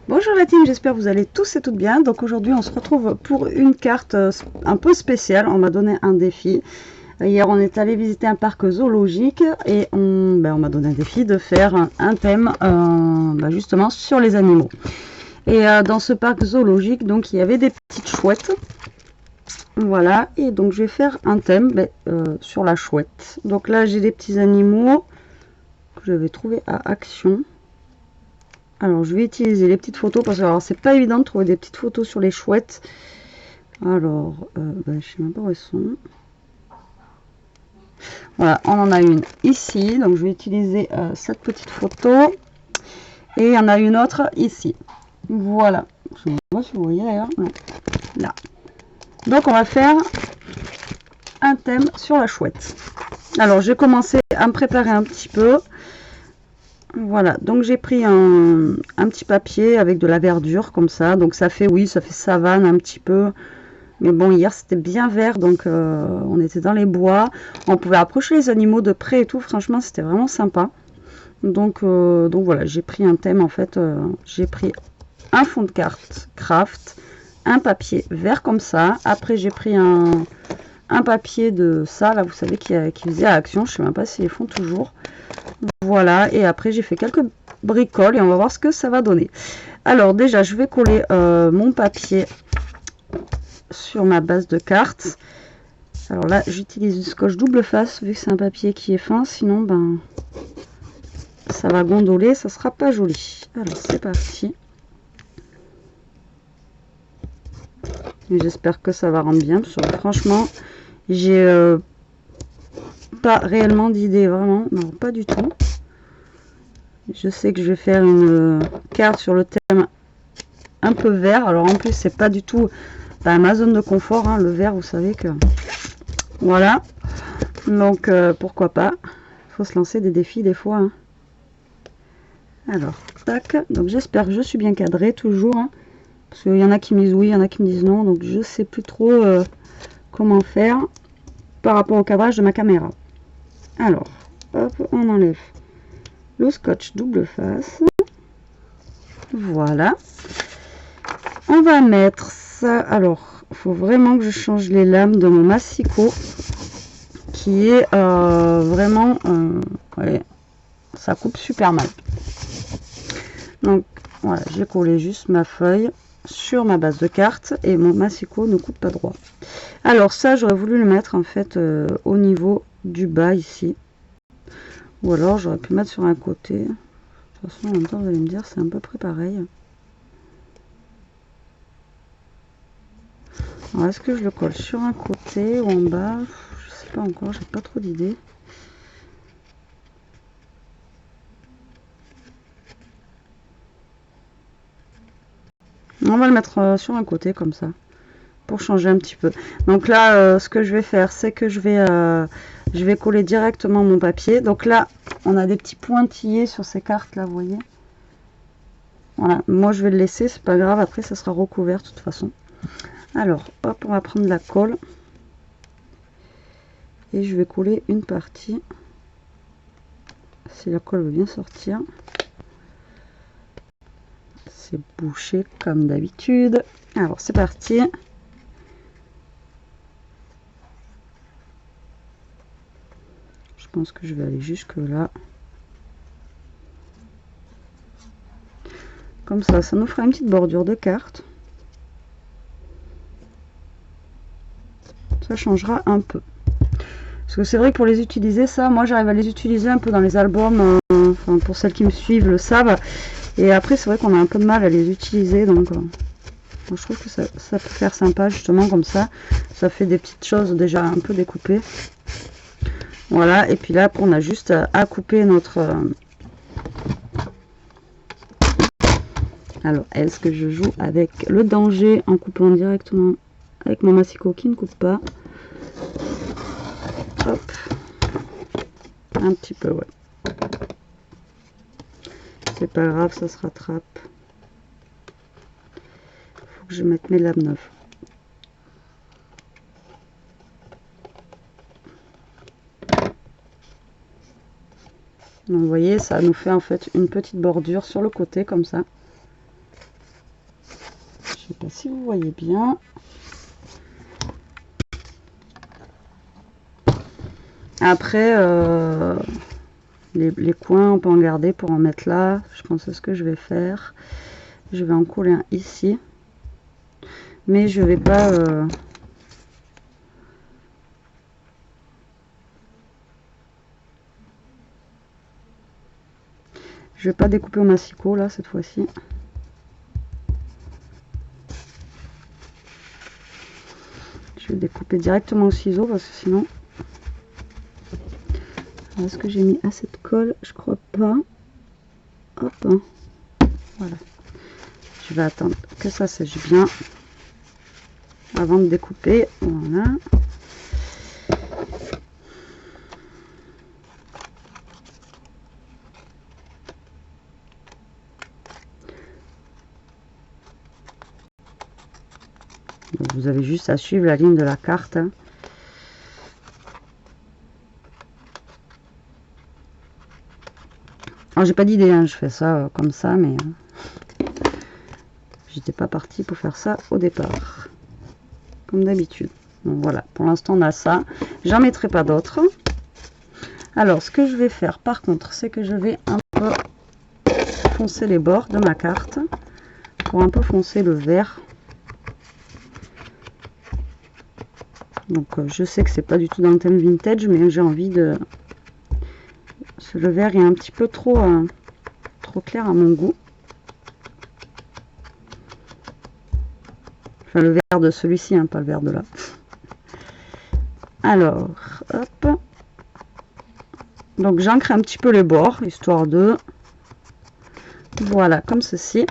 Bonjour la team, j'espère que vous allez tous et toutes bien. Donc aujourd'hui on se retrouve pour une carte un peu spéciale. On m'a donné un défi. Hier on est allé visiter un parc zoologique et on m'a donné un défi de faire un thème justement sur les animaux. Et dans ce parc zoologique, donc il y avait des petites chouettes. Voilà, et donc je vais faire un thème sur la chouette. Donc là j'ai des petits animaux que j'avais trouvé à Action. Alors je vais utiliser les petites photos parce que c'est pas évident de trouver des petites photos sur les chouettes. Alors je sais même pas où elles sont. Voilà, on en a une ici, donc je vais utiliser cette petite photo. Et il y en a une autre ici. Voilà. Je ne sais pas si vous voyez d'ailleurs. Là. Donc on va faire un thème sur la chouette. Alors j'ai commencé à me préparer un petit peu. Voilà, donc j'ai pris un petit papier avec de la verdure comme ça. Donc ça fait, oui, ça fait savane un petit peu. Mais bon, hier c'était bien vert, donc on était dans les bois. On pouvait approcher les animaux de près et tout. Franchement, c'était vraiment sympa. Donc voilà, j'ai pris un thème en fait. J'ai pris un fond de carte craft, un papier vert comme ça. Après, j'ai pris un papier de ça, là, vous savez, qui faisait à Action. Je sais même pas s'ils les font toujours. Voilà, et après j'ai fait quelques bricoles et on va voir ce que ça va donner. Alors déjà je vais coller mon papier sur ma base de cartes. Alors là j'utilise du scotch double face vu que c'est un papier qui est fin, sinon ça va gondoler, ça sera pas joli. Alors c'est parti. J'espère que ça va rendre bien parce que franchement j'ai pas réellement d'idée, vraiment, non, pas du tout. Je sais que je vais faire une carte sur le thème un peu vert. Alors en plus c'est pas du tout ma zone de confort, hein, le vert, vous savez que voilà. Donc pourquoi pas. Il faut se lancer des défis des fois. Hein. Alors tac. Donc j'espère que je suis bien cadrée toujours. Hein, parce qu'il y en a qui me disent oui, il y en a qui me disent non. Donc je sais plus trop comment faire par rapport au cadrage de ma caméra. Alors hop, on enlève le scotch double face. Voilà. On va mettre ça. Alors, il faut vraiment que je change les lames de mon massicot qui est vraiment... ouais, ça coupe super mal. Donc, voilà, j'ai collé juste ma feuille sur ma base de cartes et mon massicot ne coupe pas droit. Alors ça, j'aurais voulu le mettre en fait au niveau du bas ici. Ou alors, j'aurais pu le mettre sur un côté. De toute façon, en même temps, vous allez me dire, c'est à peu près pareil. Alors, est-ce que je le colle sur un côté ou en bas? Je sais pas encore, j'ai pas trop d'idées. On va le mettre sur un côté comme ça, pour changer un petit peu. Donc là, ce que je vais faire, c'est que je vais coller directement mon papier. Donc là, on a des petits pointillés sur ces cartes là, vous voyez. Voilà, moi je vais le laisser, c'est pas grave, après ça sera recouvert de toute façon. Alors, hop, on va prendre la colle. Et je vais coller une partie. Si la colle veut bien sortir. C'est bouché comme d'habitude. Alors, c'est parti. Je pense que je vais aller jusque là. Comme ça, ça nous fera une petite bordure de carte. Ça changera un peu. Parce que c'est vrai que pour les utiliser, ça, moi j'arrive à les utiliser un peu dans les albums. Enfin, pour celles qui me suivent le savent. Et après, c'est vrai qu'on a un peu de mal à les utiliser. Donc, moi, je trouve que ça peut faire sympa, justement, comme ça. Ça fait des petites choses déjà un peu découpées. Voilà. Et puis là, on a juste à couper notre... Alors, est-ce que je joue avec le danger en coupant directement avec mon massicot qui ne coupe pas? Hop. Un petit peu, ouais. C'est pas grave, ça se rattrape. Faut que je mette mes lames neuves. Donc vous voyez, ça nous fait en fait une petite bordure sur le côté comme ça. sais pas si vous voyez bien. Après, les coins, on peut en garder pour en mettre là. Je pense que c'est ce que je vais faire. Je vais en coller un ici. Mais je vais pas... je vais pas découper au massicot là cette fois-ci. Je vais découper directement au ciseau parce que sinon... Est-ce que j'ai mis assez de colle? Je crois pas. Hop. Voilà. Je vais attendre que ça sèche bien avant de découper. Voilà. Donc vous avez juste à suivre la ligne de la carte. Alors j'ai pas d'idée, hein, je fais ça comme ça, mais j'étais pas partie pour faire ça au départ, comme d'habitude. Donc voilà, pour l'instant on a ça. J'en mettrai pas d'autres. Alors ce que je vais faire par contre, c'est que je vais un peu foncer les bords de ma carte pour un peu foncer le vert. Donc je sais que c'est pas du tout dans le thème vintage, mais j'ai envie de... Le vert est un petit peu trop clair à mon goût. Enfin le vert de celui-ci, hein, pas le vert de là. Alors, hop. Donc j'ancre un petit peu les bords, histoire de... Voilà, comme ceci.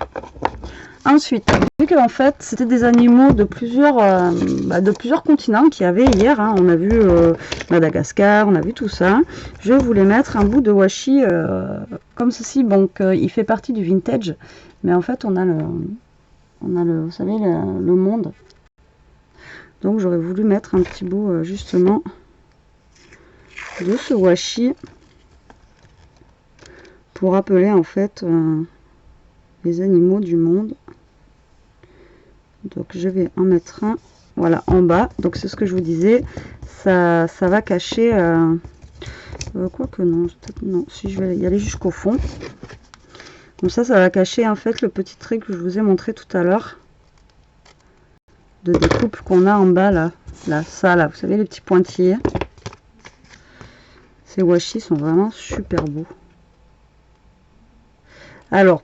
Ensuite, vu qu'en fait c'était des animaux de plusieurs continents qu'il y avait hier, hein. On a vu Madagascar, on a vu tout ça. Je voulais mettre un bout de washi comme ceci. Donc il fait partie du vintage, mais en fait on a le vous savez le monde. Donc j'aurais voulu mettre un petit bout justement de ce washi pour rappeler en fait les animaux du monde. Donc je vais en mettre un, voilà, en bas. Donc c'est ce que je vous disais, ça va cacher, quoique non, non, si je vais y aller jusqu'au fond. Comme ça va cacher en fait le petit trait que je vous ai montré tout à l'heure de découpe qu'on a en bas là, ça là, vous savez les petits pointillés. Ces washi sont vraiment super beaux. Alors,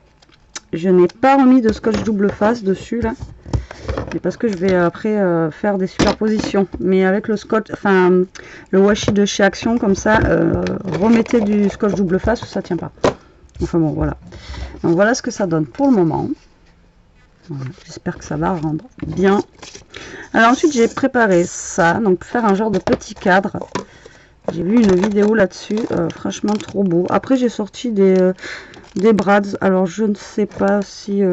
je n'ai pas remis de scotch double face dessus là. Mais parce que je vais après faire des superpositions, mais avec le scotch, enfin le washi de chez Action comme ça, remettez du scotch double face ou ça tient pas. Enfin bon voilà. Donc voilà ce que ça donne pour le moment. Voilà, j'espère que ça va rendre bien. Alors ensuite j'ai préparé ça, donc pour faire un genre de petit cadre. J'ai vu une vidéo là-dessus, franchement trop beau. Après j'ai sorti des brads, alors je ne sais pas si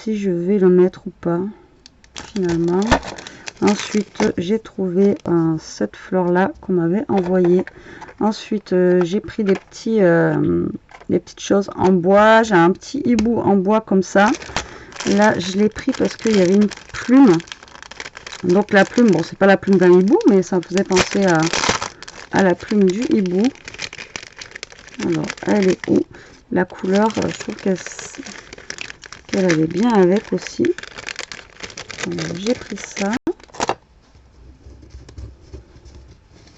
je vais le mettre ou pas finalement. Ensuite j'ai trouvé cette fleur là qu'on m'avait envoyé. Ensuite j'ai pris des petites choses en bois. J'ai un petit hibou en bois comme ça. Là je l'ai pris parce qu'il y avait une plume. Donc la plume, bon c'est pas la plume d'un hibou, mais ça me faisait penser à la plume du hibou. Alors elle est où? La couleur, je trouve qu'elle allait bien avec aussi. J'ai pris ça.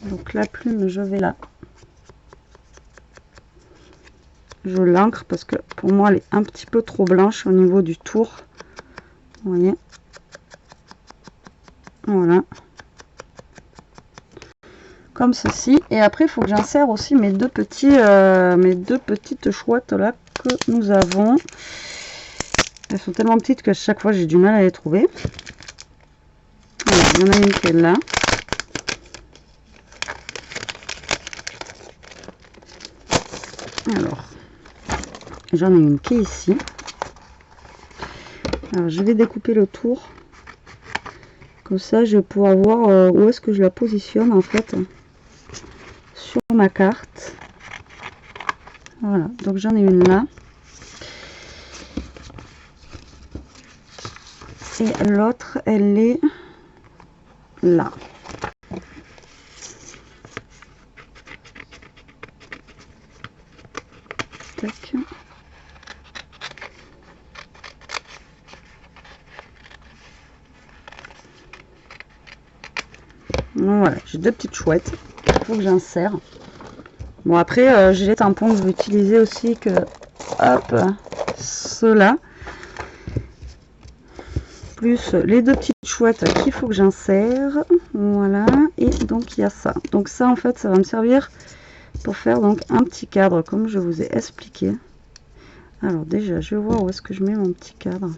Donc la plume, je vais là. Je l'ancre parce que pour moi elle est un petit peu trop blanche au niveau du tour. Vous voyez. Voilà. Comme ceci. Et après il faut que j'insère aussi mes deux petites chouettes là que nous avons. Elles sont tellement petites que chaque fois j'ai du mal à les trouver. Alors, il y en a une qui est là. Alors, j'en ai une qui est ici. Alors, je vais découper le tour. Comme ça, je vais pouvoir voir où est-ce que je la positionne en fait sur ma carte. Voilà, donc j'en ai une là. Et l'autre, elle est là. Tac. Voilà, j'ai deux petites chouettes. Il faut que j'insère. Bon, après, j'ai les tampons que je vais utiliser aussi, que hop, ceux-là. Plus les deux petites chouettes qu'il faut que j'insère. Voilà, et donc il y a ça. Donc ça, en fait, ça va me servir pour faire donc un petit cadre, comme je vous ai expliqué. Alors déjà, je vais voir où est-ce que je mets mon petit cadre.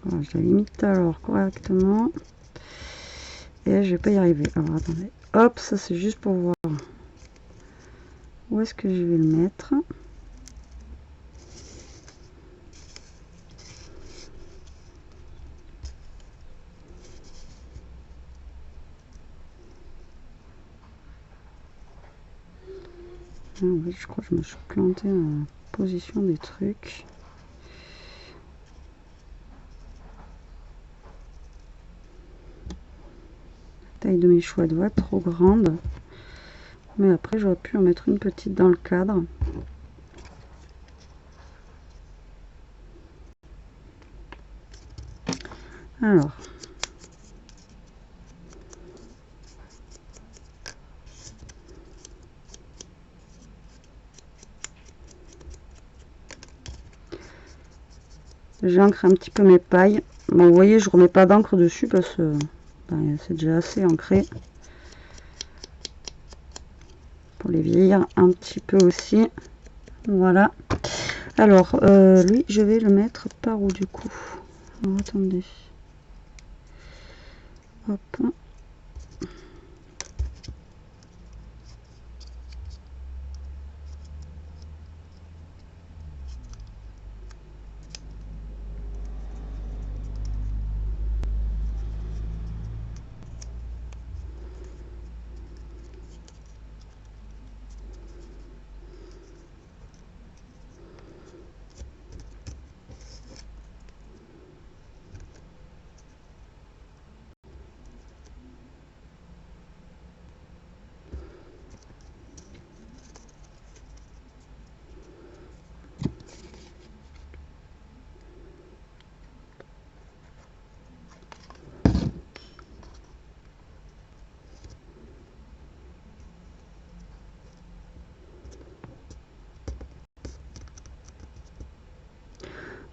Voilà, je la limite alors correctement. Et je vais pas y arriver. Alors attendez. Hop, ça c'est juste pour voir où est-ce que je vais le mettre. Ah oui, je crois que je me suis plantée dans la position des trucs. La taille de mes chouettes va être trop grande. Mais après, j'aurais pu en mettre une petite dans le cadre. Alors. J'ancre un petit peu mes pailles. Bon, vous voyez, je remets pas d'encre dessus parce que ben, c'est déjà assez ancré. Pour les vieillir un petit peu aussi. Voilà. Alors, lui, je vais le mettre par où du coup? Alors, attendez. Hop.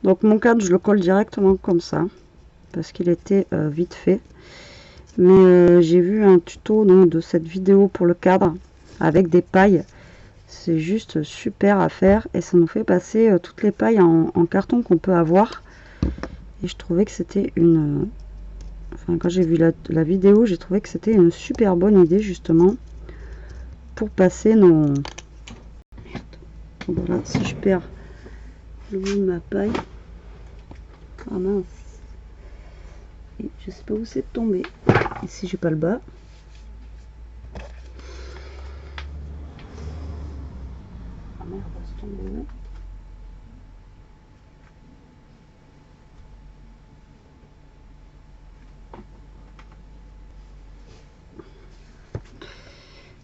Donc mon cadre, je le colle directement comme ça, parce qu'il était vite fait. Mais j'ai vu un tuto donc, de cette vidéo pour le cadre, avec des pailles. C'est juste super à faire, et ça nous fait passer toutes les pailles en carton qu'on peut avoir. Et je trouvais que c'était une... Enfin, quand j'ai vu la vidéo, j'ai trouvé que c'était une super bonne idée, justement, pour passer nos... Merde. Voilà, si je perds le bout de ma paille. Ah mince. Et je sais pas où c'est tombé. Ici j'ai pas le bas. Ah merde, c'est tombé là.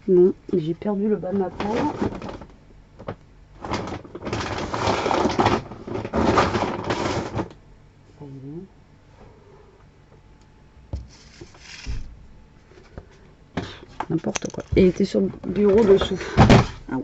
Non, j'ai perdu le bas de ma paille. N'importe quoi. Et il était sur le bureau dessous. Ah ouais.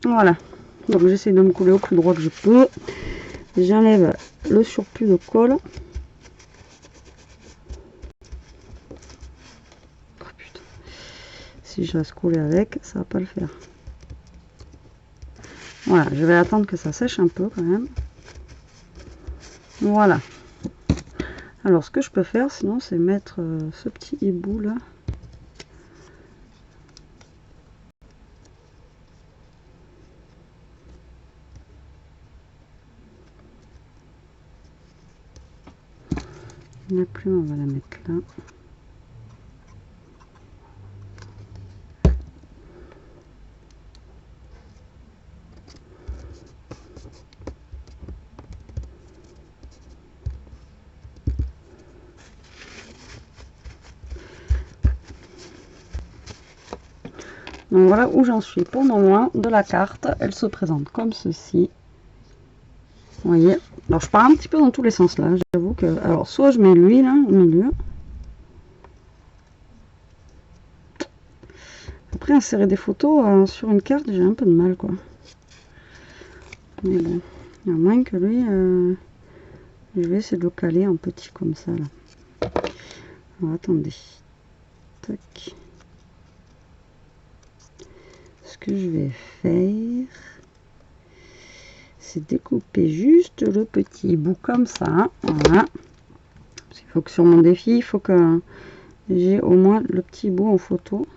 Voilà, donc j'essaie de me couler au plus droit que je peux. J'enlève le surplus de colle. si je reste collée avec, ça va pas le faire. Voilà, je vais attendre que ça sèche un peu quand même. Voilà. Alors ce que je peux faire sinon, c'est mettre ce petit hibou là. La plume, on va la mettre là. Donc voilà où j'en suis pour le moment de la carte. Elle se présente comme ceci. Vous voyez. Alors je pars un petit peu dans tous les sens là. J'avoue que. Alors soit je mets lui là au milieu. Après insérer des photos sur une carte, j'ai un peu de mal quoi. Mais bon. À moins que lui. Je vais essayer de le caler en petit comme ça là. Alors attendez. Tac. Ce que je vais faire, c'est découper juste le petit bout comme ça. Voilà. Parce qu'il faut que sur mon défi, il faut que j'ai au moins le petit bout en photo.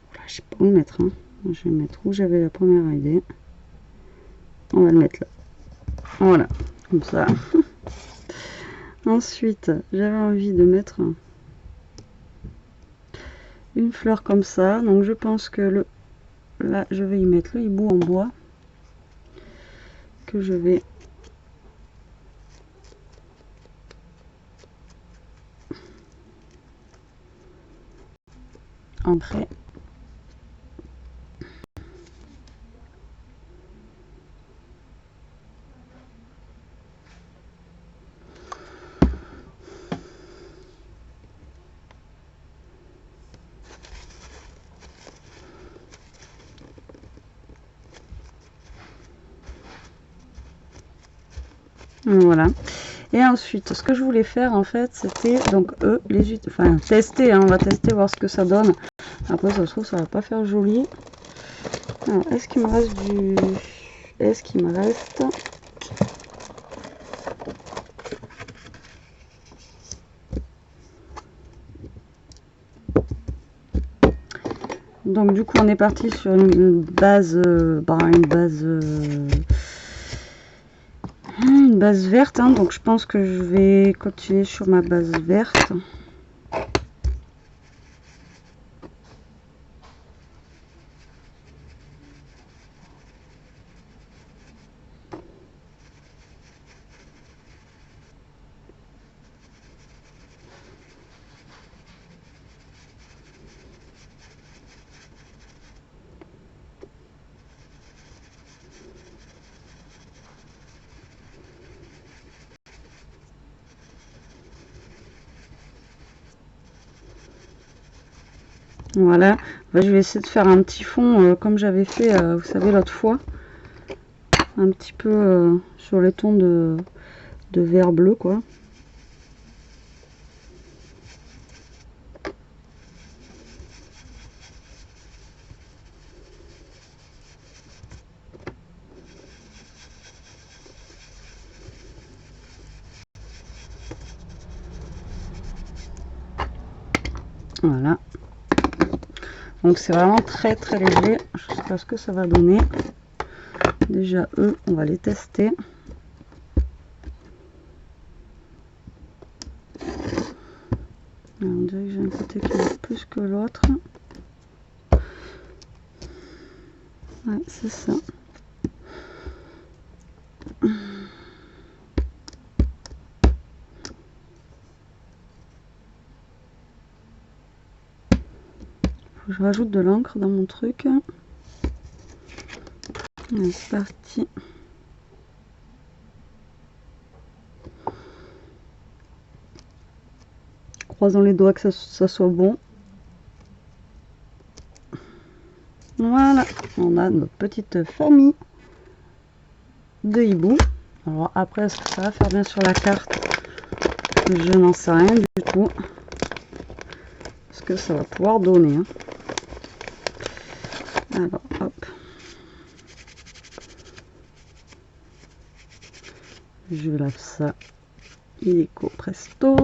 Voilà, je sais pas où le mettre. Hein. Je vais mettre où j'avais la première idée. On va le mettre là. Voilà, comme ça. Ensuite, j'avais envie de mettre une fleur comme ça. Donc je pense que là, je vais y mettre le hibou en bois. Que je vais ancrer. Voilà. Et ensuite, ce que je voulais faire en fait, c'était donc enfin tester, hein, on va tester, voir ce que ça donne. Après, ça se trouve, ça va pas faire joli. Alors, est-ce qu'il me reste du... Est-ce qu'il me reste... Donc du coup, on est parti sur une base... une base verte, hein, donc je pense que je vais continuer sur ma base verte. Voilà, je vais essayer de faire un petit fond comme j'avais fait, vous savez, l'autre fois. Un petit peu sur les tons de vert bleu, quoi. Voilà. Donc c'est vraiment très très léger. Je sais pas ce que ça va donner. Déjà eux, on va les tester. On dirait que j'ai un côté qui est plus que l'autre. Ouais, c'est ça. Faut que je rajoute de l'encre dans mon truc. C'est parti. Croisons les doigts que ça soit bon. on a notre petite famille de hiboux. Alors après, est-ce que ça va faire bien sur la carte? Je n'en sais rien du tout. Ce que ça va pouvoir donner. Hein. Alors, hop. Je lave ça. Illico presto.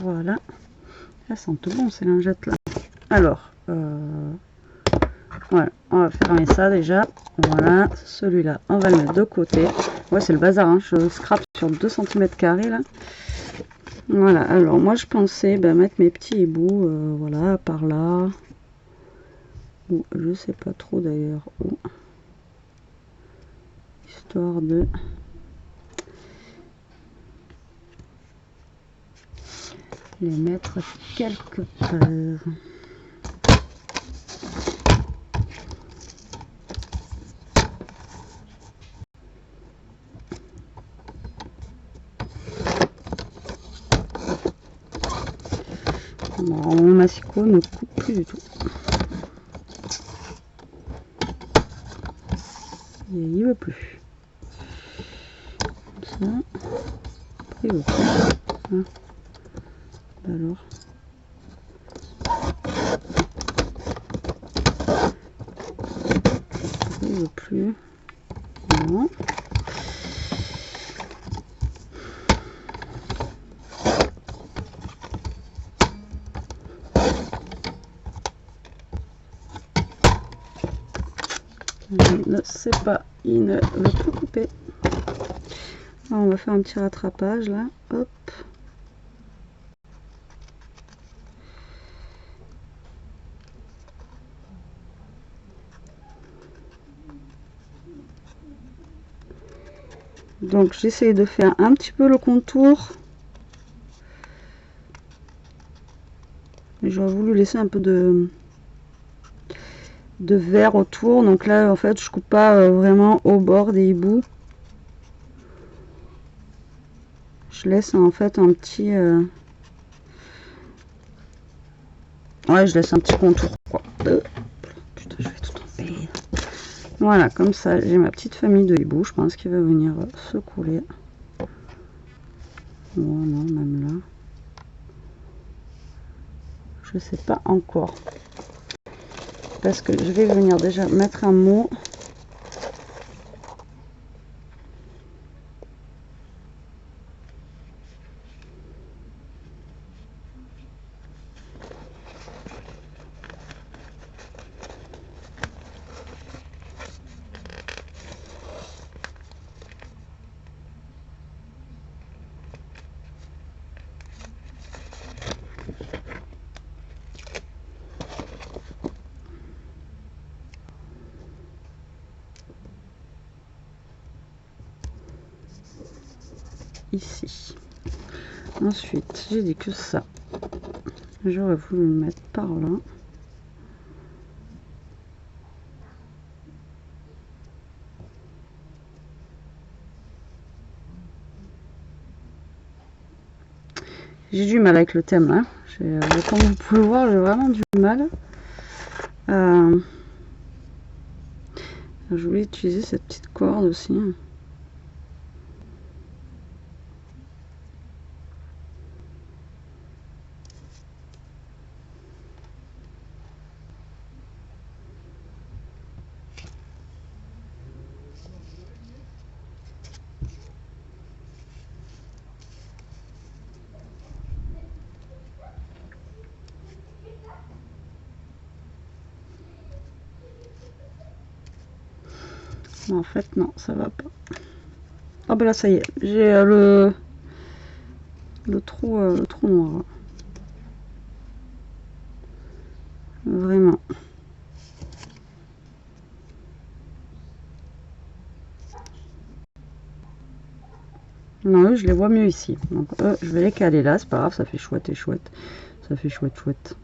Voilà. Elles sentent bon ces lingettes là. Alors, voilà, on va fermer ça déjà. Voilà, celui-là, on va le mettre de côté. Ouais, c'est le bazar, hein. Je scrape sur 2 cm² là. Voilà, alors moi je pensais mettre mes petits hiboux, voilà, par là. Ou je sais pas trop d'ailleurs où. Histoire de les mettre quelque part. Bon, mon massicot ne coupe plus du tout. Et il veut plus. Comme ça. Il veut plus. Hein. Alors. Il veut plus. Non. Il ne sait pas, il ne veut plus couper. Alors on va faire un petit rattrapage là, hop. Donc j'essaie de faire un petit peu le contour. J'aurais voulu laisser un peu de vert autour, donc là en fait je coupe pas vraiment au bord des hiboux, je laisse en fait un petit ouais, je laisse un petit contour quoi. Putain, je vais tout tomber. Voilà, comme ça j'ai ma petite famille de hiboux, je pense qu'il va venir se couler. Oh non, même là je sais pas encore, parce que je vais venir déjà mettre un mot. Ici. Ensuite, j'ai dit que ça, j'aurais voulu le mettre par là. J'ai du mal avec le thème là. Comme vous pouvez le voir, j'ai vraiment du mal. Je voulais utiliser cette petite corde aussi. En fait non, ça va pas. Ah ben là ça y est, j'ai le trou noir. Vraiment. Non, je les vois mieux ici. Donc je vais les caler là, c'est pas grave, ça fait chouette et chouette. Ça fait chouette chouette.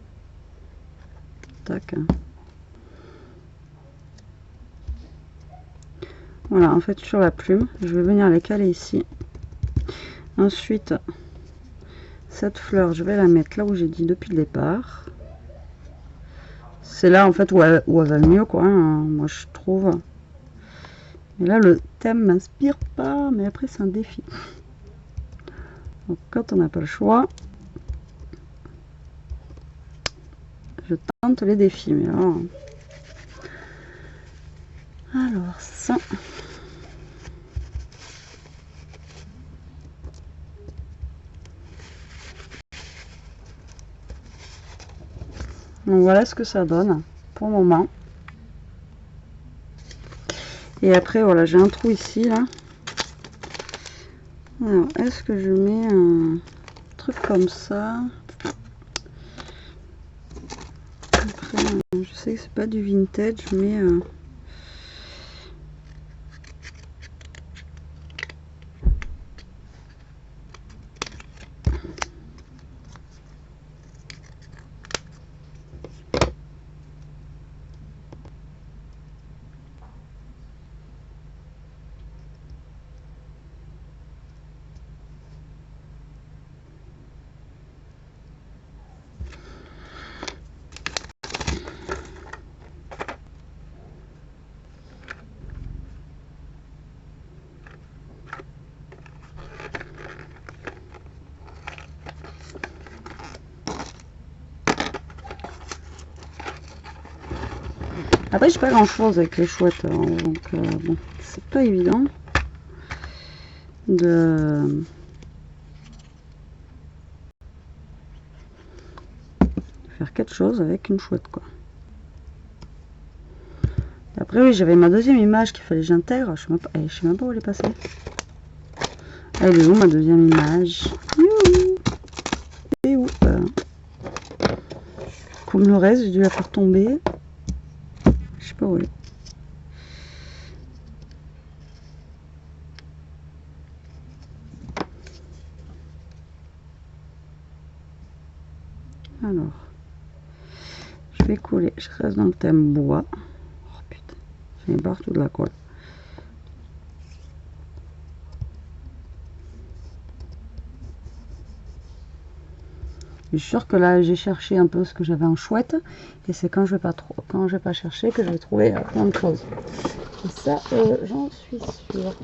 Tac. Voilà, en fait sur la plume, je vais venir les caler ici. Ensuite, cette fleur, je vais la mettre là où j'ai dit depuis le départ. c'est là en fait où elle va le mieux, quoi, hein, moi je trouve. Et là le thème m'inspire pas, mais après c'est un défi. Donc quand on n'a pas le choix, je tente les défis. Mais alors ça. Donc voilà ce que ça donne pour le moment. Et après voilà, j'ai un trou ici là. Alors est-ce que je mets un truc comme ça? Après, je sais que c'est pas du vintage, mais après j'ai pas grand chose avec les chouettes, alors, donc bon, c'est pas évident de faire quelque chose avec une chouette, quoi. Après oui, j'avais ma deuxième image qu'il fallait que j'intègre, je sais même pas où elle est passée. Elle est où ma deuxième image? Et où comme le reste, j'ai dû la faire tomber. Je sais pas où elle est. Alors, je vais coller, je reste dans le thème bois. Oh putain, j'ai partout de la colle. Je suis sûre que là j'ai cherché un peu ce que j'avais en chouette, et c'est quand je vais pas chercher que je vais trouver plein de choses. Et ça, j'en suis sûre.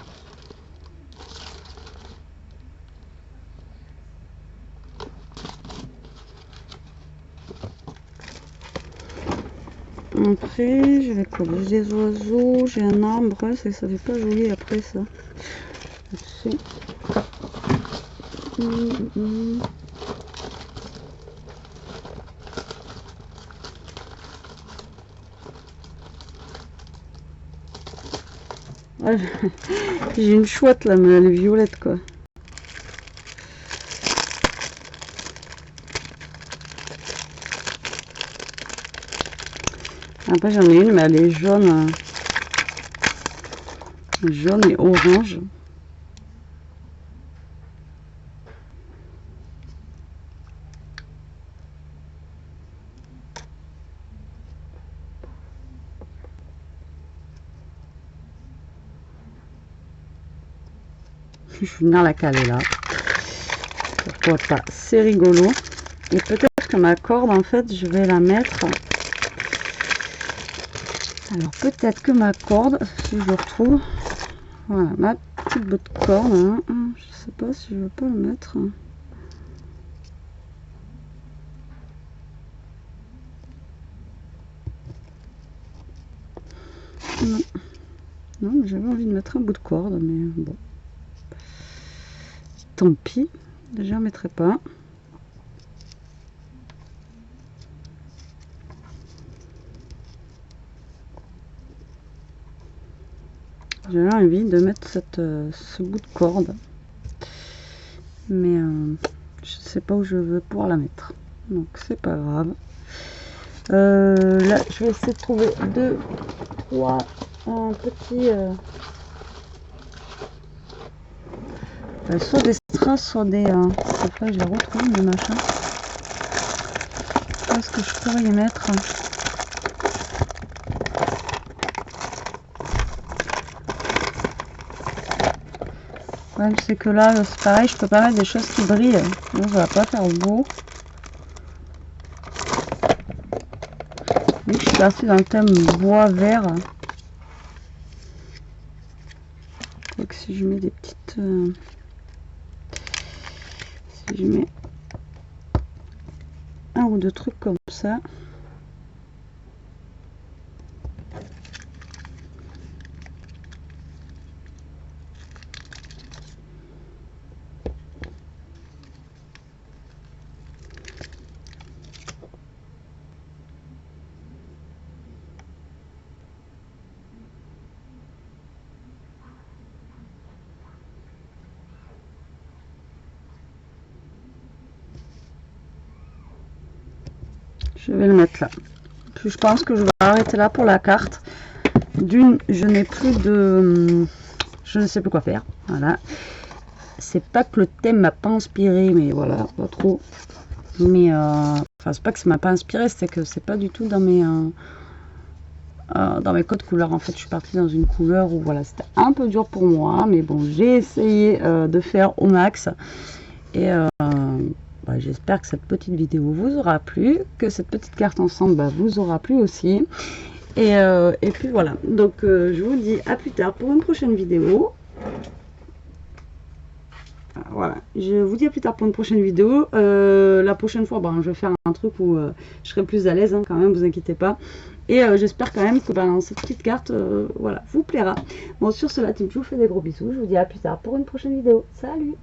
Après, je vais coller des oiseaux, j'ai un arbre, ça fait pas joli après ça. Là-dessus. Ouais, j'ai une chouette là, mais elle est violette, quoi. Après j'en ai une, mais elle est jaune. Jaune et orange. Je vais venir la caler là. Pourquoi pas, c'est rigolo. Et peut-être que ma corde, en fait, je vais la mettre. Alors peut-être que ma corde, si je le retrouve, voilà, ma petite bout de corde, hein, je sais pas si je veux pas le mettre. Non, non, mais j'avais envie de mettre un bout de corde, mais bon. Tant pis, je ne mettrai pas. J'avais envie de mettre ce bout de corde, mais je sais pas où je veux pouvoir la mettre, donc c'est pas grave. Là je vais essayer de trouver 2, 3 petits soit des strass, soit des cette fois je les retrouve mes machins. Est-ce que je pourrais y mettre? Ouais, c'est que là, c'est pareil, je peux pas mettre des choses qui brillent, donc ça va pas faire beau. Oui, suis partie dans le thème bois vert. Donc si je mets des petites... si je mets un ou deux trucs comme ça. Je vais le mettre là. Puis je pense que je vais arrêter là pour la carte. D'une, je n'ai plus de... je ne sais plus quoi faire. Voilà. C'est pas que le thème m'a pas inspiré, mais voilà, pas trop. Mais enfin, c'est pas que ça m'a pas inspiré, c'est que c'est pas du tout dans mes codes couleurs. En fait, je suis partie dans une couleur où voilà, c'était un peu dur pour moi, mais bon, j'ai essayé de faire au max. Et bah, j'espère que cette petite vidéo vous aura plu, que cette petite carte ensemble vous aura plu aussi. Et puis voilà, donc je vous dis à plus tard pour une prochaine vidéo. Voilà, je vous dis à plus tard pour une prochaine vidéo. La prochaine fois, je vais faire un truc où je serai plus à l'aise, quand même, vous inquiétez pas. Et j'espère quand même que cette petite carte voilà, vous plaira. Bon, sur cela, je vous fais des gros bisous. Je vous dis à plus tard pour une prochaine vidéo. Salut!